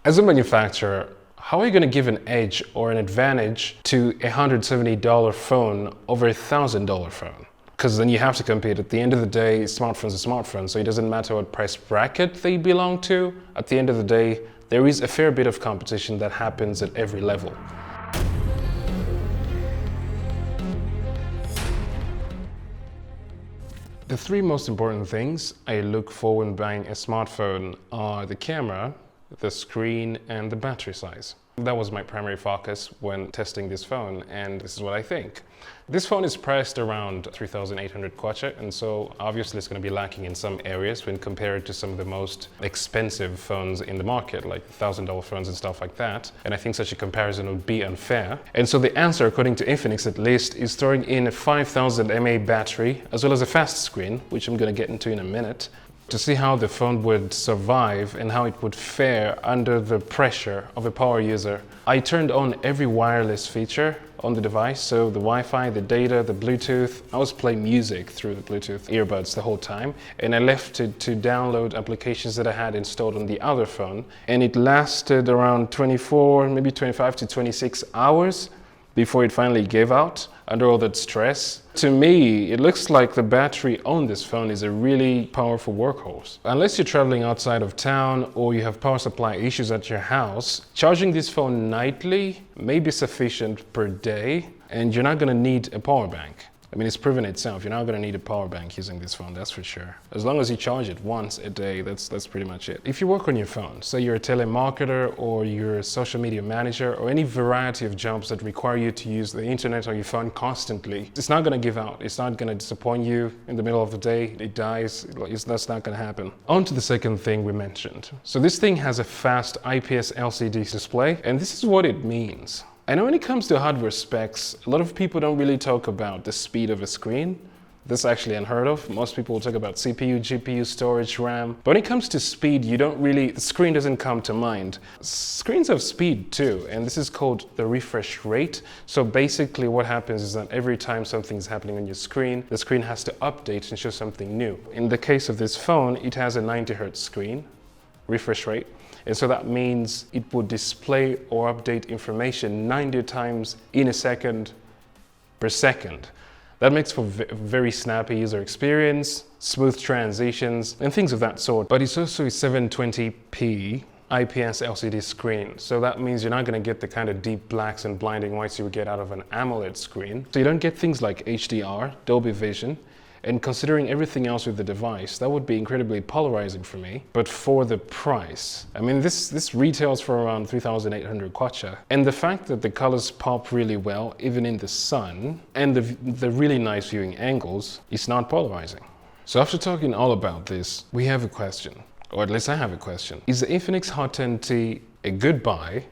As a manufacturer, how are you going to give an edge or an advantage to a $170 phone over a $1,000 phone? Because then you have to compete. At the end of the day, smartphones are smartphones, so it doesn't matter what price bracket they belong to. At the end of the day, there is a fair bit of competition that happens at every level. The three most important things I look for when buying a smartphone are the camera, the screen, and the battery size. That was my primary focus when testing this phone, and this is what I think. This phone is priced around 3,800 kwacha, and so obviously it's going to be lacking in some areas when compared to some of the most expensive phones in the market, like $1,000 phones and stuff like that. And I think such a comparison would be unfair. And so the answer, according to Infinix at least, is throwing in a 5,000 mAh battery, as well as a fast screen, which I'm going to get into in a minute, to see how the phone would survive and how it would fare under the pressure of a power user. I turned on every wireless feature on the device, so the Wi-Fi, the data, the Bluetooth. I was playing music through the Bluetooth earbuds the whole time, and I left it to download applications that I had installed on the other phone, and it lasted around 24, maybe 25 to 26 hours before it finally gave out under all that stress. To me, it looks like the battery on this phone is a really powerful workhorse. Unless you're traveling outside of town or you have power supply issues at your house, charging this phone nightly may be sufficient per day, and you're not going to need a power bank. I mean, it's proven itself. You're not going to need a power bank using this phone, that's for sure. As long as you charge it once a day, that's pretty much it. If you work on your phone, say you're a telemarketer or you're a social media manager or any variety of jobs that require you to use the internet on your phone constantly, it's not going to give out. It's not going to disappoint you in the middle of the day. It dies. That's not going to happen. On to the second thing we mentioned. So this thing has a fast IPS LCD display, and this is what it means. I know when it comes to hardware specs, a lot of people don't really talk about the speed of a screen. That's actually unheard of. Most people will talk about CPU, GPU, storage, RAM. But when it comes to speed, the screen doesn't come to mind. Screens have speed too, and this is called the refresh rate. So basically what happens is that every time something's happening on your screen, the screen has to update and show something new. In the case of this phone, it has a 90 Hz screen refresh rate. And so that means it would display or update information 90 times in a second per second. That makes for a very snappy user experience, smooth transitions, and things of that sort. But it's also a 720p IPS LCD screen. So that means you're not going to get the kind of deep blacks and blinding whites you would get out of an AMOLED screen. So you don't get things like HDR, Dolby Vision. And considering everything else with the device, that would be incredibly polarizing for me. But for the price, I mean, this retails for around 3,800 kwacha. And the fact that the colors pop really well, even in the sun, and the really nice viewing angles, is not polarizing. So after talking all about this, we have a question, or at least I have a question. Is the Infinix Hot 10T a good buy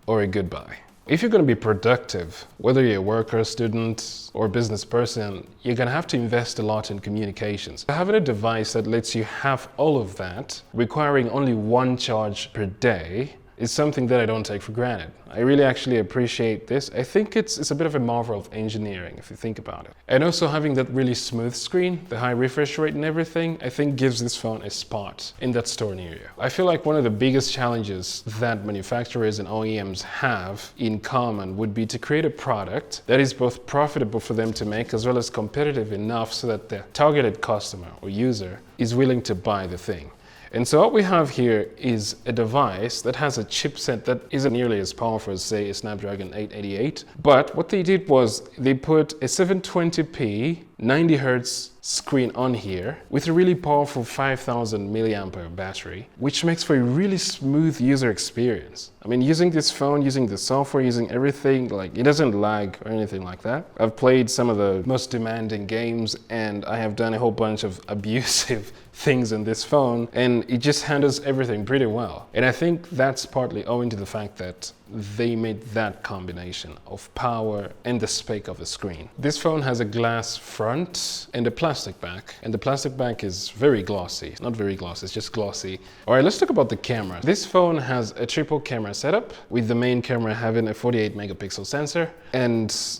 or a good buy? If you're going to be productive, whether you're a worker, student, or business person, you're going to have to invest a lot in communications. Having a device that lets you have all of that, requiring only one charge per day, is something that I don't take for granted. I really actually appreciate this. I think it's a bit of a marvel of engineering if you think about it. And also having that really smooth screen, the high refresh rate and everything, I think gives this phone a spot in that store near you. I feel like one of the biggest challenges that manufacturers and OEMs have in common would be to create a product that is both profitable for them to make as well as competitive enough so that the targeted customer or user is willing to buy the thing. And so what we have here is a device that has a chipset that isn't nearly as powerful as, say, a Snapdragon 888. But what they did was they put a 720p 90 Hz screen on here with a really powerful 5,000 milliampere battery, which makes for a really smooth user experience. I mean, using this phone, using the software, using everything, like, it doesn't lag or anything like that. I've played some of the most demanding games and I have done a whole bunch of abusive things on this phone, and it just handles everything pretty well. And I think that's partly owing to the fact that they made that combination of power and the spec of the screen. This phone has a glass front and a plastic back, and the plastic back is very glossy. Not very glossy, it's just glossy. All right, let's talk about the camera. This phone has a triple camera setup, with the main camera having a 48 megapixel sensor, and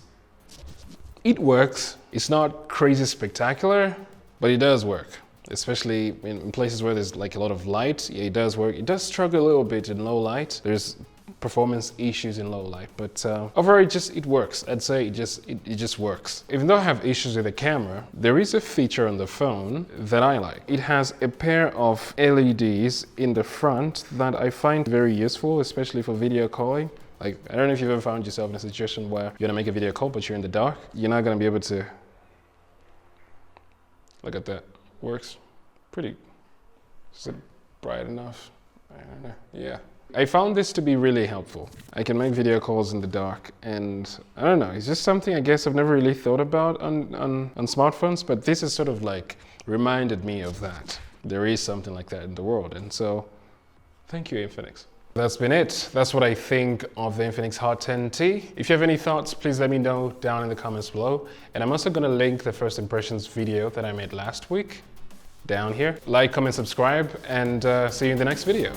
it works. It's not crazy spectacular, but it does work. especially in places where there's like a lot of light. Yeah, it does work. It does struggle a little bit in low light. There's performance issues in low light, but overall it works. I'd say it just works. Even though I have issues with the camera, there is a feature on the phone that I like. It has a pair of LEDs in the front that I find very useful, especially for video calling. Like, I don't know if you've ever found yourself in a situation where you're gonna make a video call but you're in the dark. You're not gonna be able to look at that. Works pretty. Is it bright enough? I don't know. Yeah. I found this to be really helpful. I can make video calls in the dark, and I don't know, it's just something I guess I've never really thought about on smartphones, but this has sort of like reminded me of that. There is something like that in the world, and so thank you, Infinix. That's been it. That's what I think of the Infinix Hot 10T. If you have any thoughts, please let me know down in the comments below. And I'm also gonna link the first impressions video that I made last week down here. Like, comment, subscribe, and see you in the next video.